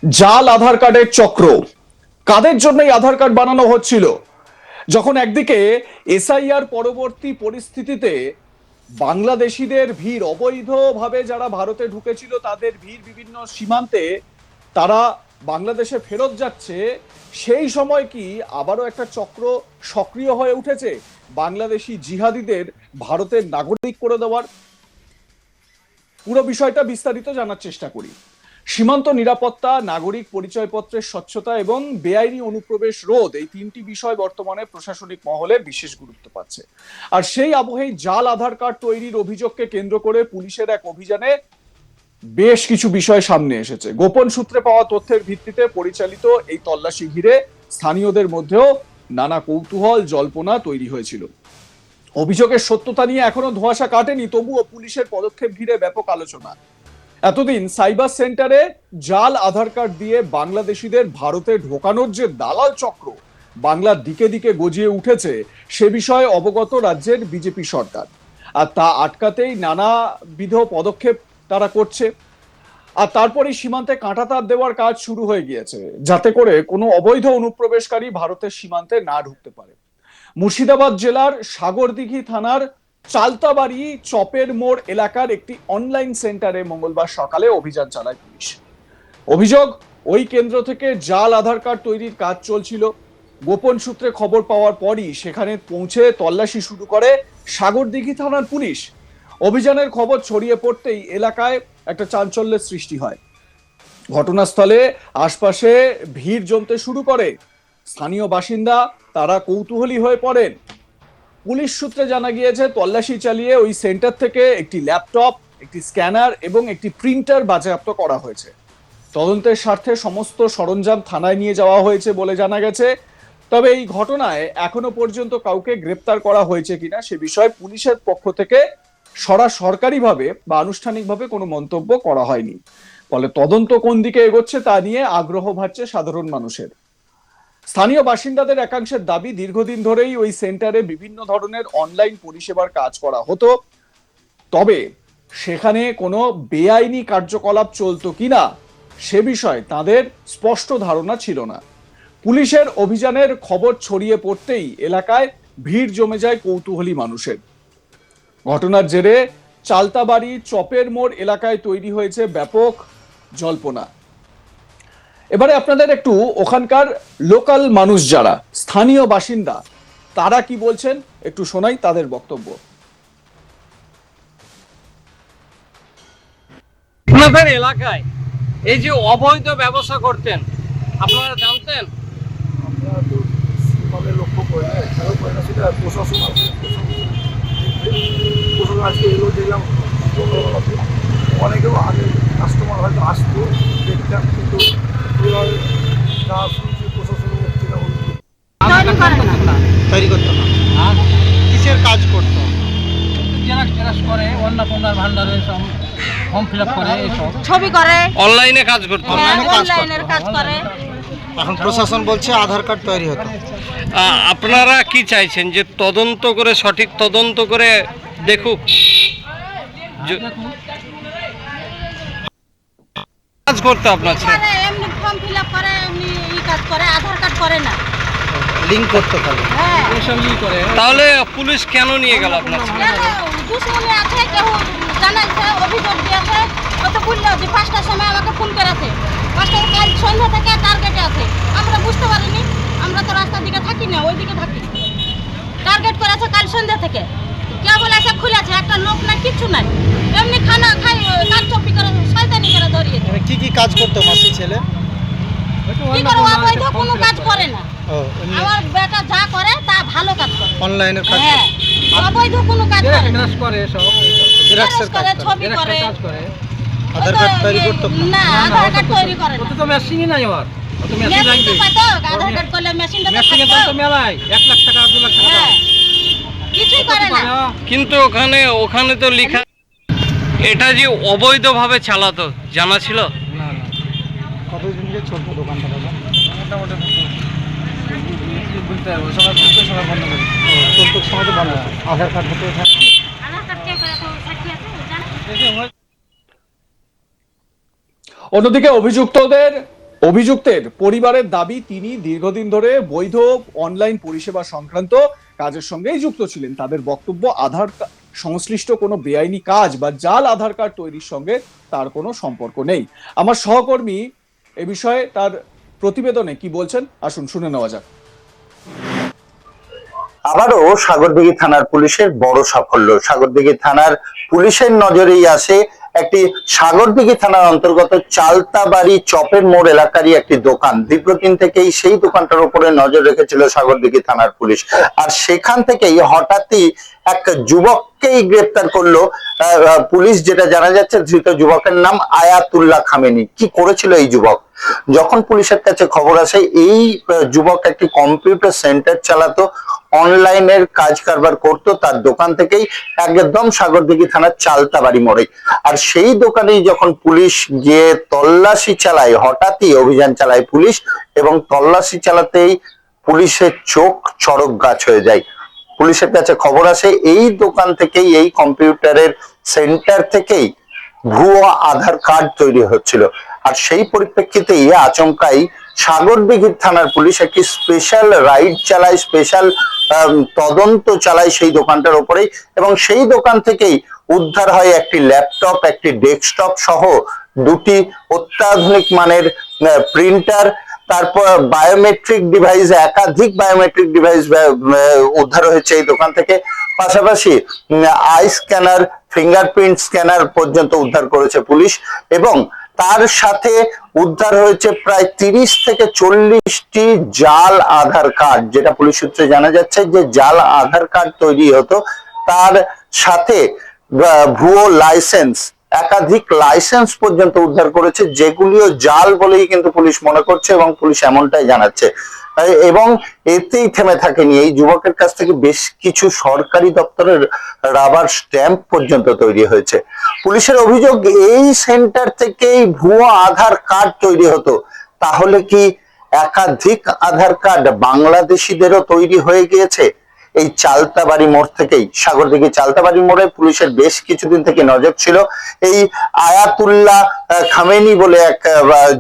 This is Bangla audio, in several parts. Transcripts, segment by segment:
জাল আধার কার্ডের চক্র কাদের জন্য এই আধার কার্ড বানানো হচ্ছিল? যখন একদিকে এসআইআর পরবর্তী পরিস্থিতিতে বাংলাদেশিদের ভিড়, অবৈধভাবে যারা ভারতে ঢুকেছিল তাদের ভিড় বিভিন্ন সীমান্তে, তারা বাংলাদেশে ফেরত যাচ্ছে, সেই সময় কি আবারও একটা চক্র সক্রিয় হয়ে উঠেছে বাংলাদেশি জিহাদিদের ভারতের নাগরিক করে দেওয়ার? পুরো বিষয়টা বিস্তারিত জানার চেষ্টা করি। সীমান্ত নিরাপত্তা, নাগরিক পরিচয়পত্রের স্বচ্ছতা এবং বেআইনি অনুপ্রবেশ রোধ, এই তিনটি বিষয় বর্তমানে প্রশাসনিক মহলে বিশেষ গুরুত্ব পাচ্ছে। আর সেই আবহেই জাল আধার কার্ড তৈরির অভিযোগকে কেন্দ্র করে পুলিশের এক অভিযানে বেশ কিছু বিষয় সামনে এসেছে। গোপন সূত্রে পাওয়া তথ্যের ভিত্তিতে পরিচালিত এই তল্লাশি ঘিরে স্থানীয়দের মধ্যেও নানা কৌতূহল, জল্পনা তৈরি হয়েছিল। অভিযোগের সত্যতা নিয়ে এখনো ধোঁয়াশা কাটেনি, তবুও পুলিশের পদক্ষেপ ঘিরে ব্যাপক আলোচনা। এতদিন সাইবার সেন্টারে জাল আধার কার্ড দিয়ে বাংলাদেশিদের ভারতে ঢোকানোর যে দালাল চক্র বাংলার দিকে দিকে গজিয়ে উঠেছে, সে বিষয়ে অবগত রাজ্যের বিজেপি সরকার। আর তা আটকাতেই নানাবিধ পদক্ষেপ তারা করছে। আর তারপরে সীমান্তে কাঁটাতার দেওয়ার কাজ শুরু হয়ে গিয়েছে, যাতে করে কোনো অবৈধ অনুপ্রবেশকারী ভারতের সীমান্তে না ঢুকতে পারে। মুর্শিদাবাদ জেলার সাগরদিঘি থানার চালতাবাড়ি চপের মোড় এলাকার একটি অনলাইন সেন্টারে মঙ্গলবার সকালে অভিযান চালায় পুলিশ। অভিযোগ, ওই কেন্দ্র থেকে জাল আধার কার্ড তৈরির কাজ চলছিল। গোপন সূত্রে খবর পাওয়ার পরই সেখানে পৌঁছে তল্লাশি শুরু করে সাগরদিঘি থানার পুলিশ। অভিযানের খবর ছড়িয়ে পড়তেই এলাকায় একটা চাঞ্চল্যের সৃষ্টি হয়। ঘটনাস্থলে আশপাশে ভিড় জমতে শুরু করে। স্থানীয় বাসিন্দা তারা কৌতূহলী হয়ে পড়েন। পুলিশ সূত্রে জানা গিয়েছে, তল্লাশি চালিয়ে ওই সেন্টার থেকে একটি ল্যাপটপ, একটি স্ক্যানার এবং একটি প্রিন্টার বাজেয়াপ্ত করা হয়েছে। তদন্তের স্বার্থে সমস্ত সরঞ্জাম থানায় নিয়ে যাওয়া হয়েছে বলে জানা গেছে। তবে এই ঘটনায় এখনো পর্যন্ত কাউকে গ্রেপ্তার করা হয়েছে কিনা সে বিষয়ে পুলিশের পক্ষ থেকে সরকারিভাবে বা আনুষ্ঠানিকভাবে কোনো মন্তব্য করা হয়নি। ফলে তদন্ত কোন দিকে এগোচ্ছে তা নিয়ে আগ্রহ বাড়ছে সাধারণ মানুষের। স্থানীয় বাসিন্দাদের একাংশের দাবি, দীর্ঘদিন ধরেই ওই সেন্টারে বিভিন্ন ধরনের অনলাইন পরিষেবার কাজ করা হতো, তবে সেখানে কোনো বেআইনি কার্যকলাপ চলতো কিনা সে বিষয়ে তাদের স্পষ্ট ধারণা ছিল না। পুলিশের অভিযানের খবর ছড়িয়ে পড়তেই এলাকায় ভিড় জমে যায় কৌতূহলী মানুষের। ঘটনার জেরে চালতাবাড়ি চপের মোড় এলাকায় তৈরি হয়েছে ব্যাপক জল্পনা। এবারে আপনাদের একটু ওখানকার লোকাল মানুষ, যারা স্থানীয় বাসিন্দা, তারা কি বলছেন একটু শোনাই তাদের বক্তব্য। আপনাদের এলাকায় এই যে অবৈধ ব্যবসা করতেন, আপনারা জানতেন? আমরা তো সেভাবে লক্ষ্য করি না, খেয়াল করি না, সেটা প্রশাসন আছে। প্রশাসন আজকে এগুলো দেখলাম, অনেকেও আগে কাস্টমার হয়তো আসতো, দেখতাম, কিন্তু এভাবে না শুনছি প্রশাসনের মুখ থেকে তৈরি করতো না। আর কিসের কাজ করতো? জেরাক্স করে, অন্নপূর্ণার ভান্ডারে সব ফর্ম ফিল আপ করে, এইসব ছবি করে, অনলাইনে কাজ করতো। অনলাইনের কাজ করে। এখন প্রশাসন বলছে আধার কার্ড তৈরি হতো। আপনারা কি চাইছেন, যে তদন্ত করে, সঠিক তদন্ত করে দেখুক? কাজ করতে আপনার ছেলে করে এমনি ফর্ম ফিল আপ করে, এমনি কাজ করে, আধার কার্ড করে না। লিঙ্ক করতে পারবে। হ্যাঁ, তাহলে পুলিশ কেন নিয়ে গেল আপনার ছেলে? কেন দুশ্মনী আছে, কেউ জানাইছে, অভিযোগ দিয়েছে। কত বললো যে 5টার সময় আমাকে ফোন করেছে, 5টার কাল সন্ধ্যা থেকে টার্গেটে আছে। আমরা বুঝতে পারিনি, আমরা তো রাস্তার দিকে থাকি না, ওই দিকে থাকি। টার্গেট করেছে কাল সন্ধ্যা থেকে, কে বলেছে খুলেছে, একটা লোক নাই, কিচ্ছু নাই, এমনি খানা খাই, কাজ চপ্পি করে, শয়তানি করে ধরিয়েছে। কি কি কাজ করতো মাসি ছেলে? কি করে অবৈধ কোনো কাজ করে না। ও, এমনি আমার বেটা যা করে তা ভালো কাজ করে। অনলাইনের কাজ হ্যাঁ, অবৈধ কোনো কাজ করে না। জেরক্সের কাজ করে, করে। ছবি করে। আধার কার্ড তৈরি করতো না, আধার কার্ড তৈরি করে না। তো মেশিনই নাই আমার, তো মেশিন মেশিন লাগবে। তো পাইতো, আধার কার্ড করলে মেশিনটা তো মেশিনের দাম তো থাকতো। মেলায়, 1 লাখ টাকা 2 লাখ টাকা। হ্যাঁ, কিছুই করে না। কিন্তু ওখানে তো লেখা, এটা যে অবৈধভাবে চালাতো জানা ছিল? না না। কতদিন যে চলতো দোকানটা দাদা? চলতো সময় তো ভালো। আধার কার্ড হতো এখানে। আধার কার্ড কে করে, তো সাক্ষী আছে, জানে? অন্যদিকে অভিযুক্তদের অভিযুক্তের পরিবারের দাবি, তিনি দীর্ঘদিন ধরে বৈধ অনলাইন পরিষেবা সংক্রান্ত কাজের সঙ্গেই যুক্ত ছিলেন। তাদের বক্তব্য, আধার সংশ্লিষ্ট কোনো বেআইনি কাজ বা জাল আধার কার্ড তৈরির সঙ্গে তার কোনো সম্পর্ক নেই। আমার সহকর্মী এ বিষয়ে তার প্রতিবেদনে কি বলছেন, আসুন শুনে নেওয়া যাক। আবারও সাগরদিঘি থানার পুলিশের বড় সাফল্য। সাগরদিঘি থানার পুলিশের নজরেই আসে একটি সাগরদিঘি থানার অন্তর্গত চালতাবাড়ি চপের মোড় এলাকারই একটি দোকান। দীর্ঘদিন থেকেই সেই দোকানটার উপরে নজর রেখেছিল সাগরদিঘি থানার পুলিশ, আর সেখান থেকেই হঠাৎই এক যুবককেই গ্রেপ্তার করলো পুলিশ। যেটা জানা যাচ্ছে, ধৃত যুবকের নাম আয়াতুল্লাহ খামেনি। কি করেছিল এই যুবক? যখন পুলিশের কাছে খবর আসে, এই যুবক একটি কম্পিউটার সেন্টার চালাতো, অনলাইনের কাজ কারবার করতো তার দোকান থেকেই, একদম সাগরদিঘি থানার চালতাবাড়ি মোড়ে। আর সেই দোকানেই যখন পুলিশ গিয়ে তল্লাশি চালায়, হঠাৎই অভিযান চালায় পুলিশ, এবং তল্লাশি চালাতেই পুলিশের চোখ চড়ক গাছ হয়ে যায়। পুলিশের কাছে খবর আসে, এই দোকান থেকেই, এই কম্পিউটারের সেন্টার থেকেই ভুয়ো আধার কার্ড তৈরি হচ্ছিল। আর সেই পরিপ্রেক্ষিতেই আচমকাই সাগরদিঘি থানার পুলিশ একটি স্পেশাল রাইড চালায়, স্পেশাল তদন্ত চালায় সেই দোকানটার উপরেই, এবং সেই দোকান থেকেই উদ্ধার হয় একটি ল্যাপটপ, একটি ডেস্কটপ সহ দুটি অত্যাধুনিক মানের প্রিন্টার, তারপর বায়োমেট্রিক ডিভাইস, একাধিক বায়োমেট্রিক ডিভাইস উদ্ধার হয়েছে এই দোকান থেকে। পাশাপাশি আই স্ক্যানার, ফিঙ্গারপ্রিন্ট স্ক্যানার পর্যন্ত উদ্ধার করেছে পুলিশ, এবং তার সাথে উদ্ধার হয়েছে প্রায় 30 থেকে 40টি জাল আধার কার্ড। যেটা পুলিশ সূত্রে জানা যাচ্ছে যে জাল আধার কার্ড তৈরি হতো, তার সাথে ভুয়ো লাইসেন্স, একাধিক লাইসেন্স পর্যন্ত উদ্ধার করেছে, যেগুলিও জাল বলেই কিন্তু পুলিশ মনে করছে, এবং পুলিশ এমনটাই জানাচ্ছে। এবং এতেই থেমে থাকেনি, এই যুবকের কাছ থেকে বেশ কিছু সরকারি দপ্তরের রাবার স্ট্যাম্প পর্যন্ত তৈরি হয়েছে। পুলিশের অভিযোগ, এই সেন্টার থেকেই ভুয়ো আধার কার্ড তৈরি হতো। তাহলে কি একাধিক আধার কার্ড বাংলাদেশিদেরও তৈরি হয়ে গিয়েছে? এই চালতাবাড়ি মোড় থেকেই, সাগরদিঘি চালতাবাড়ি মোড়ে পুলিশের বেশ কিছুদিন থেকে নজর ছিল এই আয়াতুল্লাহ খামেনি বলে এক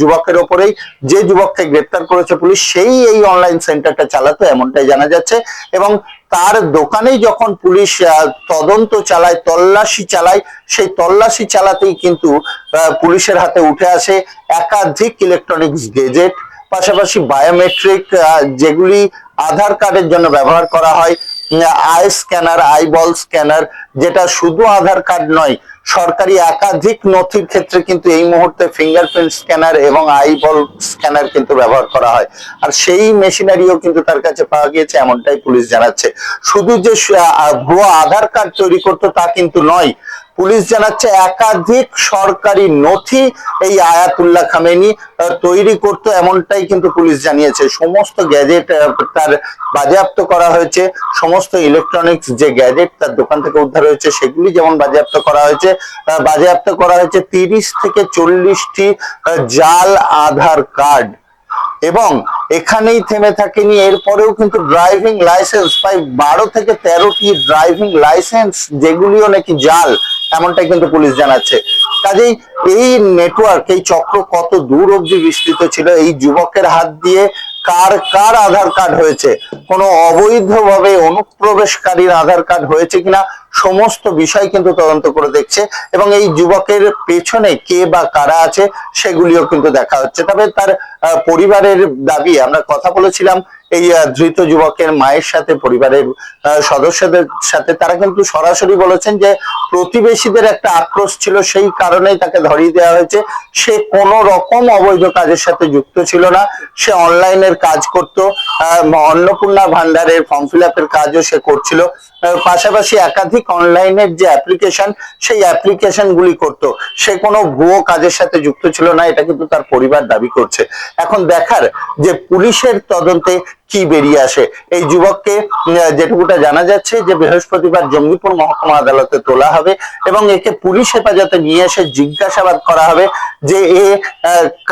যুবকের ওপরেই। যে যুবককে গ্রেপ্তার করেছে পুলিশ, সেই এই অনলাইন সেন্টারটা চালাতো, এমনটাই জানা যাচ্ছে। এবং তার দোকানেই যখন পুলিশ তদন্ত চালায়, তল্লাশি চালায়, সেই তল্লাশি চালাতেই কিন্তু পুলিশের হাতে উঠে আসে একাধিক ইলেকট্রনিক্স গেজেট, পাশাপাশি বায়োমেট্রিক, যেগুলি আধার কার্ডের জন্য ব্যবহার করা হয়, আই স্ক্যানার, আইবল স্ক্যানার, যেটা শুধু আধার কার্ড নয়, সরকারি একাধিক নথির ক্ষেত্রে কিন্তু এই মুহূর্তে ফিঙ্গারপ্রিন্ট স্ক্যানার এবং আইবল স্ক্যানার কিন্তু ব্যবহার করা হয়। আর সেই মেশিনারিও কিন্তু তার কাছে পাওয়া গিয়েছে, এমনটাই পুলিশ জানাচ্ছে। শুধু যে ভুয়ো আধার কার্ড তৈরি করতো তা কিন্তু নয়, পুলিশ জানাচ্ছে একাধিক সরকারি নথি এই আয়াতুল্লাহ খামেনি তৈরি করতো, এমনটাই কিন্তু পুলিশ জানিয়েছে। সমস্ত গ্যাজেট তার বাজেয়াপ্ত করা হয়েছে, সমস্ত ইলেকট্রনিক্স যে গ্যাজেট তার দোকান থেকে উদ্ধার হয়েছে সেগুলি যেমন বাজেয়াপ্ত করা হয়েছে, 30 থেকে 40টি জাল আধার কার্ড। এবং এখানেই থেমে থাকেনি, এরপরেও কিন্তু ড্রাইভিং লাইসেন্স, প্রায় 12 থেকে 13টি ড্রাইভিং লাইসেন্স, যেগুলিও নাকি জাল, এমনটাই কিন্তু পুলিশ জানাচ্ছে। কাজেই এই নেটওয়ার্ক, এই চক্র কত দূর অবধি বিস্তৃত ছিল, এই যুবকের হাত দিয়ে কার কার আধার কার্ড হয়েছে, কোনো অবৈধভাবে অনুপ্রবেশকারীর আধার কার্ড হয়েছে কিনা, সমস্ত বিষয় কিন্তু তদন্ত করে দেখছে। এবং এই যুবকের পেছনে কে বা কারা আছে সেগুলিও কিন্তু দেখা হচ্ছে। তবে তার পরিবারের দাবি, আমরা কথা বলেছিলাম এই ধৃত যুবকের মায়ের সাথে, পরিবারের সদস্যদের সাথে, তারা কিন্তু সরাসরি বলেছেন যে প্রতিবেশীদের একটা আক্রোশ ছিল, সেই কারণেই তাকে ধরিয়ে দেওয়া হয়েছে। সে কোনো রকম অবৈধ কাজের সাথে যুক্ত ছিল না, সে অনলাইনের কাজ করত, অন্নপূর্ণা ভান্ডারের ফর্ম ফিল আপের কাজও সে করছিল, পাশাপাশি একাধিক অনলাইনের যে অ্যাপ্লিকেশন, সেই অ্যাপ্লিকেশন গুলি করতো। সে কোনো ভুয়ো কাজের সাথে যুক্ত ছিল না, এটা কিন্তু তার পরিবার দাবি করছে। এখন দেখার যে পুলিশের তদন্তে কি বেরিয়ে আসে। এই যুবককে যেটুকুটা জানা যাচ্ছে যে বৃহস্পতিবার জঙ্গিপুর মহকুমা আদালতে তোলা হবে, এবং একে পুলিশ হেফাজতে নিয়ে এসে জিজ্ঞাসাবাদ করা হবে যে এ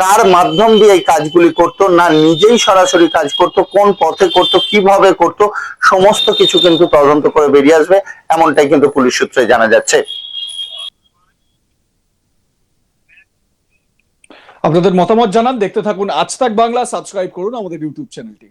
কার মাধ্যম দিয়ে এই কাজগুলি করতো, না নিজেই সরাসরি কাজ করতো, কোন পথে করতো, কিভাবে করতো, সমস্ত কিছু কিন্তু তদন্ত করে বেরিয়ে আসবে, এমনটাই কিন্তু পুলিশ সূত্রে জানা যাচ্ছে। আপনাদের মতামত জানান, দেখতে থাকুন আজ তাক বাংলা, সাবস্ক্রাইব করুন আমাদের ইউটিউব চ্যানেলটি।